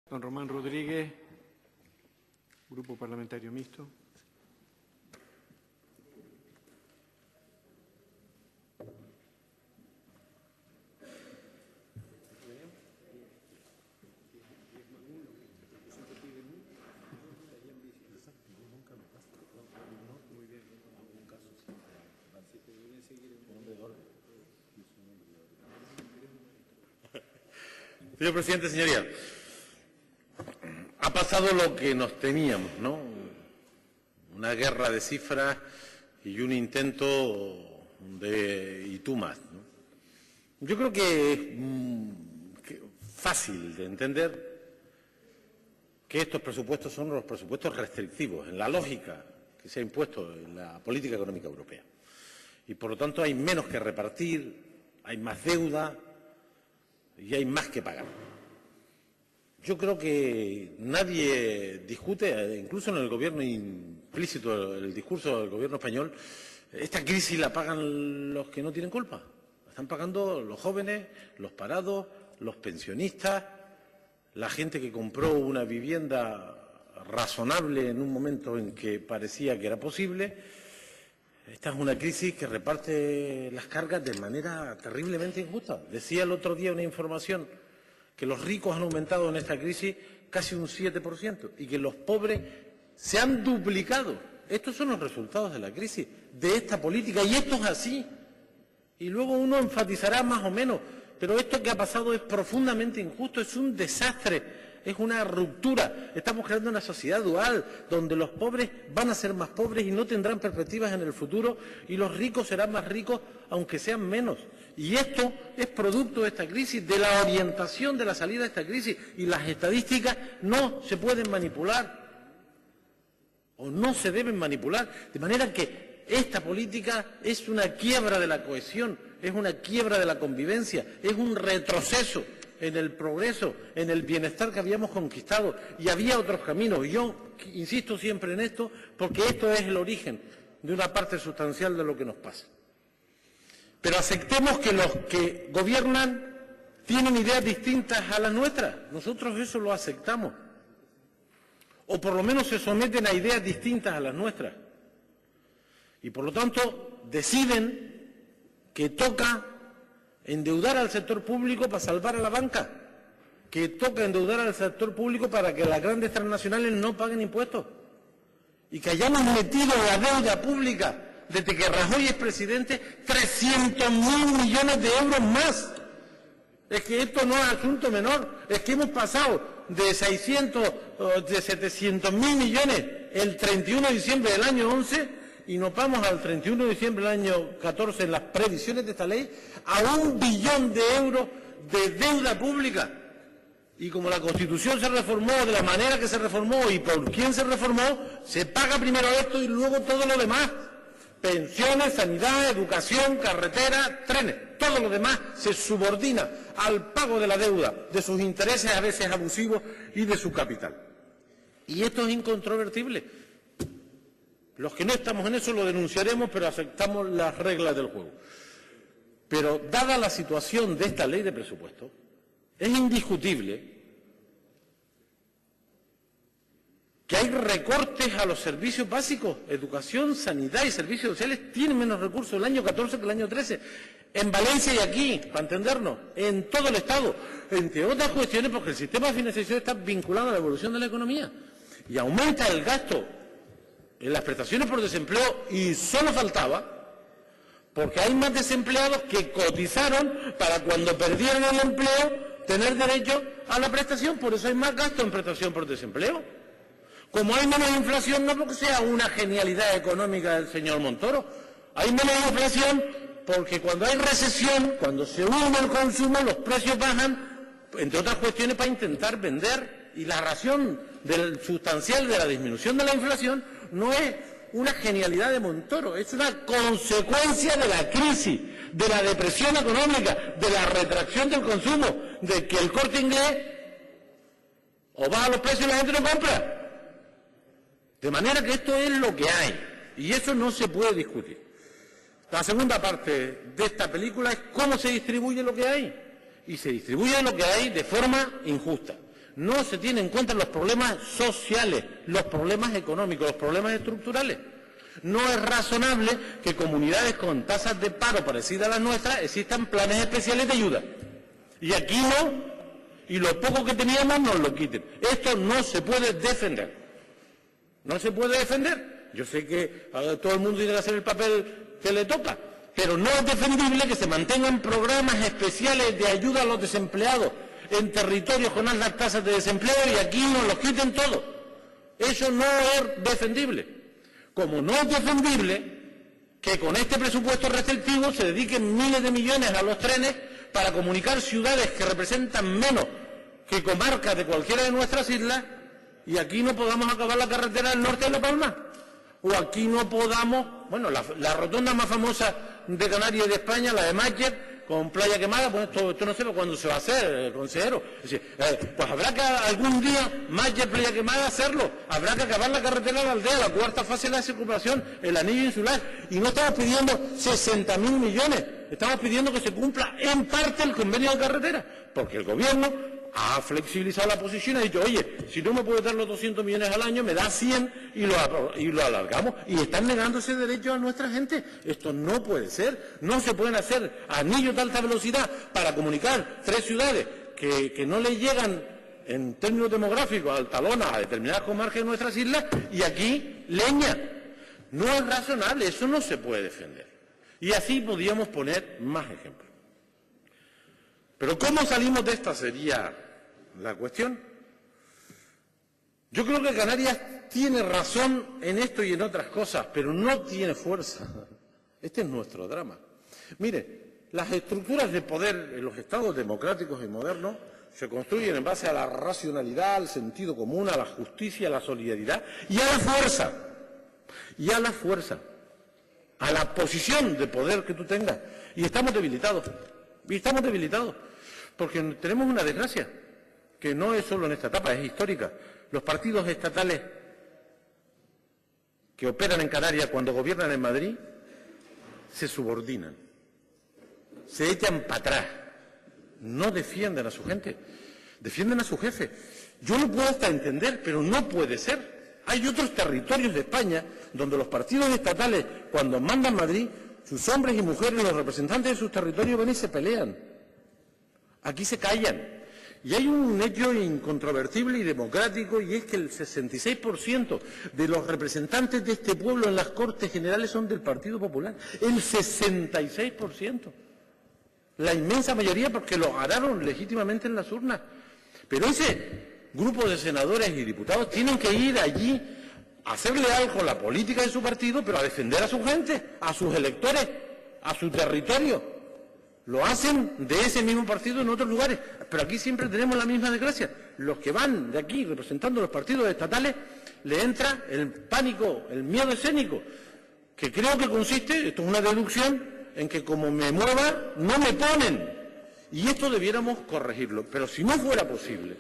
Don Román Rodríguez, Grupo Parlamentario Mixto. Señor presidente, señorías, ha pasado lo que nos temíamos, ¿no? Una guerra de cifras y un intento de y tú más, ¿no? Yo creo que es fácil de entender que estos presupuestos son los presupuestos restrictivos, en la lógica que se ha impuesto en la política económica europea. Y por lo tanto hay menos que repartir, hay más deuda y hay más que pagar. Yo creo que nadie discute, incluso en el gobierno implícito, el discurso del gobierno español, esta crisis la pagan los que no tienen culpa. La están pagando los jóvenes, los parados, los pensionistas, la gente que compró una vivienda razonable en un momento en que parecía que era posible. Esta es una crisis que reparte las cargas de manera terriblemente injusta. Decía el otro día una información que los ricos han aumentado en esta crisis casi un 7% y que los pobres se han duplicado. Estos son los resultados de la crisis, de esta política, y esto es así. Y luego uno enfatizará más o menos, pero esto que ha pasado es profundamente injusto, es un desastre. Es una ruptura. Estamos creando una sociedad dual donde los pobres van a ser más pobres y no tendrán perspectivas en el futuro, y los ricos serán más ricos aunque sean menos. Y esto es producto de esta crisis, de la orientación de la salida de esta crisis. Y las estadísticas no se pueden manipular o no se deben manipular. De manera que esta política es una quiebra de la cohesión, es una quiebra de la convivencia, es un retroceso en el progreso, en el bienestar que habíamos conquistado, y había otros caminos. Yo insisto siempre en esto porque esto es el origen de una parte sustancial de lo que nos pasa. Pero aceptemos que los que gobiernan tienen ideas distintas a las nuestras. Nosotros eso lo aceptamos. O por lo menos se someten a ideas distintas a las nuestras. Y por lo tanto deciden que toca endeudar al sector público para salvar a la banca, que toca endeudar al sector público para que las grandes transnacionales no paguen impuestos, y que hayamos metido la deuda pública desde que Rajoy es presidente 300.000 millones de euros más. Es que esto no es asunto menor, es que hemos pasado de 700.000 millones el 31 de diciembre del año 11 y nos vamos al 31 de diciembre del año 14 en las previsiones de esta ley a 1 billón de euros de deuda pública. Y como la Constitución se reformó de la manera que se reformó y por quién se reformó, se paga primero esto y luego todo lo demás. Pensiones, sanidad, educación, carretera, trenes. Todo lo demás se subordina al pago de la deuda, de sus intereses a veces abusivos y de su capital. Y esto es incontrovertible. Los que no estamos en eso lo denunciaremos, pero aceptamos las reglas del juego. Pero dada la situación de esta ley de presupuesto, es indiscutible que hay recortes a los servicios básicos. Educación, sanidad y servicios sociales tienen menos recursos el año 14 que el año 13. En Valencia y aquí, para entendernos, en todo el Estado. Entre otras cuestiones porque el sistema de financiación está vinculado a la evolución de la economía. Y aumenta el gasto en las prestaciones por desempleo, y solo faltaba, porque hay más desempleados que cotizaron para cuando perdieron el empleo tener derecho a la prestación. Por eso hay más gasto en prestación por desempleo. Como hay menos inflación, no porque sea una genialidad económica del señor Montoro, hay menos inflación porque cuando hay recesión, cuando se hunde el consumo, los precios bajan, entre otras cuestiones para intentar vender. Y la razón sustancial de la disminución de la inflación no es una genialidad de Montoro, es una consecuencia de la crisis, de la depresión económica, de la retracción del consumo, de que el Corte Inglés o baja los precios y la gente no compra. De manera que esto es lo que hay, y eso no se puede discutir. La segunda parte de esta película es cómo se distribuye lo que hay, y se distribuye lo que hay de forma injusta. No se tienen en cuenta los problemas sociales, los problemas económicos, los problemas estructurales. No es razonable que comunidades con tasas de paro parecidas a las nuestras existan planes especiales de ayuda. Y aquí no, y lo poco que teníamos nos lo quiten. Esto no se puede defender. No se puede defender. Yo sé que todo el mundo tiene que hacer el papel que le toca, pero no es defendible que se mantengan programas especiales de ayuda a los desempleados en territorios con altas tasas de desempleo y aquí nos los quiten todo. Eso no es defendible. Como no es defendible que con este presupuesto restrictivo se dediquen miles de millones a los trenes para comunicar ciudades que representan menos que comarcas de cualquiera de nuestras islas y aquí no podamos acabar la carretera del norte de La Palma. O aquí no podamos, bueno, la rotonda más famosa de Canarias y de España, la de Mácher, con Playa Quemada, pues esto no sé cuándo se va a hacer, consejero. Es decir, pues habrá que algún día, Mácher, Playa Quemada, hacerlo. Habrá que acabar la carretera de la aldea, la cuarta fase de la circunvalación, el anillo insular. Y no estamos pidiendo 60.000 millones, estamos pidiendo que se cumpla en parte el convenio de carretera, porque el gobierno ha flexibilizado la posición y ha dicho, oye, si no me puedes dar los 200 millones al año, me da 100 y lo alargamos. Y están negando ese derecho a nuestra gente. Esto no puede ser. No se pueden hacer anillos de alta velocidad para comunicar 3 ciudades que no le llegan en términos demográficos al talón a determinadas comarcas de nuestras islas y aquí leña. No es razonable, eso no se puede defender. Y así podríamos poner más ejemplos. Pero ¿cómo salimos de esta sería la cuestión? Yo creo que Canarias tiene razón en esto y en otras cosas, pero no tiene fuerza. Este es nuestro drama. Mire, las estructuras de poder en los estados democráticos y modernos se construyen en base a la racionalidad, al sentido común, a la justicia, a la solidaridad y a la fuerza. Y a la fuerza. A la posición de poder que tú tengas. Y estamos debilitados. Y estamos debilitados. Porque tenemos una desgracia, que no es solo en esta etapa, es histórica. Los partidos estatales que operan en Canarias cuando gobiernan en Madrid se subordinan, se echan para atrás, no defienden a su gente, defienden a su jefe. Yo lo puedo hasta entender, pero no puede ser. Hay otros territorios de España donde los partidos estatales, cuando mandan Madrid, sus hombres y mujeres, los representantes de sus territorios, ven y se pelean. Aquí se callan. Y hay un hecho incontrovertible y democrático, y es que el 66% de los representantes de este pueblo en las Cortes Generales son del Partido Popular. El 66%. La inmensa mayoría porque lo ganaron legítimamente en las urnas. Pero ese grupo de senadores y diputados tienen que ir allí a hacerle algo a la política de su partido, pero a defender a su gente, a sus electores, a su territorio. Lo hacen de ese mismo partido en otros lugares, pero aquí siempre tenemos la misma desgracia. Los que van de aquí representando los partidos estatales, le entra el pánico, el miedo escénico, que creo que consiste, esto es una deducción, en que como me mueva, no me ponen. Y esto debiéramos corregirlo. Pero si no fuera posible,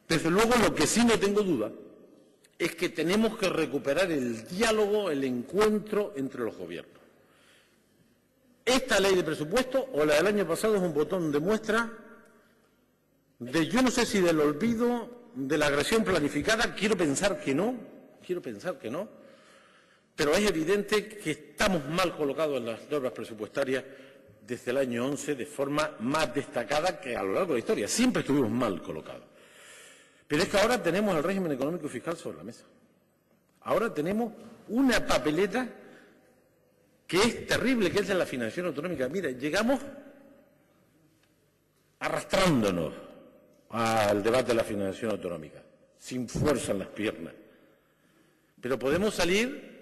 desde luego lo que sí no tengo duda es que tenemos que recuperar el diálogo, el encuentro entre los gobiernos. Esta ley de presupuesto o la del año pasado es un botón de muestra de, yo no sé si del olvido, de la agresión planificada, quiero pensar que no, pero es evidente que estamos mal colocados en las normas presupuestarias desde el año 11 de forma más destacada que a lo largo de la historia. Siempre estuvimos mal colocados. Pero es que ahora tenemos el régimen económico y fiscal sobre la mesa. Ahora tenemos una papeleta que es terrible, que es de la financiación autonómica. Mira, llegamos arrastrándonos al debate de la financiación autonómica, sin fuerza en las piernas. Pero podemos salir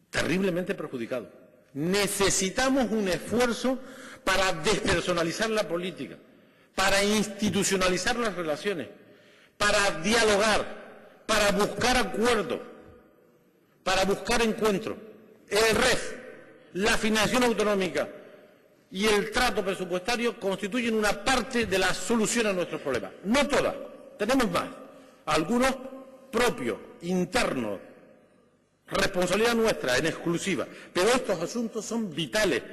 terriblemente perjudicados. Necesitamos un esfuerzo para despersonalizar la política, para institucionalizar las relaciones, para dialogar, para buscar acuerdos, para buscar encuentros. El REF, la financiación autonómica y el trato presupuestario constituyen una parte de la solución a nuestros problemas. No todas, tenemos más. Algunos propios, internos, responsabilidad nuestra, en exclusiva. Pero estos asuntos son vitales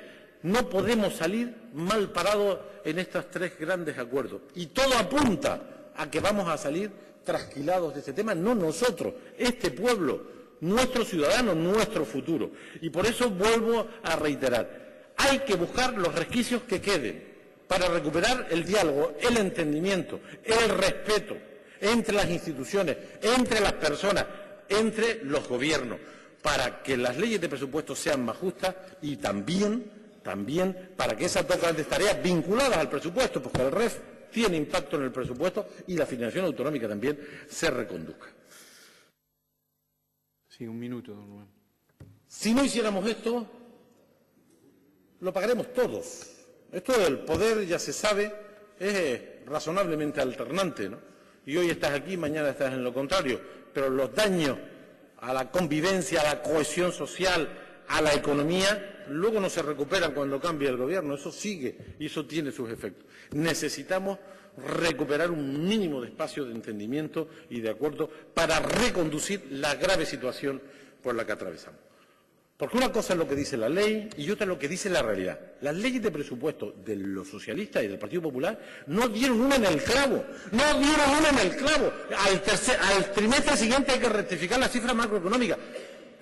No podemos salir mal parados en estos tres grandes acuerdos. Y todo apunta a que vamos a salir trasquilados de este tema, no nosotros, este pueblo, nuestros ciudadanos, nuestro futuro. Y por eso vuelvo a reiterar, hay que buscar los resquicios que queden para recuperar el diálogo, el entendimiento, el respeto entre las instituciones, entre las personas, entre los gobiernos, para que las leyes de presupuesto sean más justas y también para que esas dos grandes tareas vinculadas al presupuesto, porque el REF tiene impacto en el presupuesto y la financiación autonómica también se reconduzca. Sí, un minuto, don Rubén. Si no hiciéramos esto, lo pagaremos todos. Esto del poder, ya se sabe, es razonablemente alternante, ¿no? Y hoy estás aquí, mañana estás en lo contrario, pero los daños a la convivencia, a la cohesión social, a la economía, luego no se recuperan cuando cambia el gobierno, eso sigue y eso tiene sus efectos. Necesitamos recuperar un mínimo de espacio de entendimiento y de acuerdo para reconducir la grave situación por la que atravesamos. Porque una cosa es lo que dice la ley y otra es lo que dice la realidad. Las leyes de presupuesto de los socialistas y del Partido Popular no dieron una en el clavo. No dieron una en el clavo. Al trimestre siguiente hay que rectificar las cifras macroeconómicas.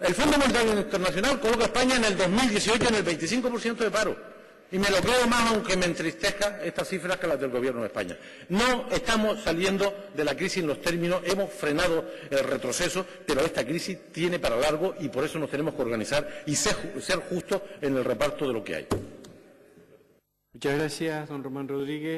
El Fondo Monetario Internacional coloca a España en el 2018 en el 25% de paro. Y me lo creo más, aunque me entristezca estas cifras, que las del Gobierno de España. No estamos saliendo de la crisis en los términos, hemos frenado el retroceso, pero esta crisis tiene para largo y por eso nos tenemos que organizar y ser justos en el reparto de lo que hay. Muchas gracias, don Román Rodríguez.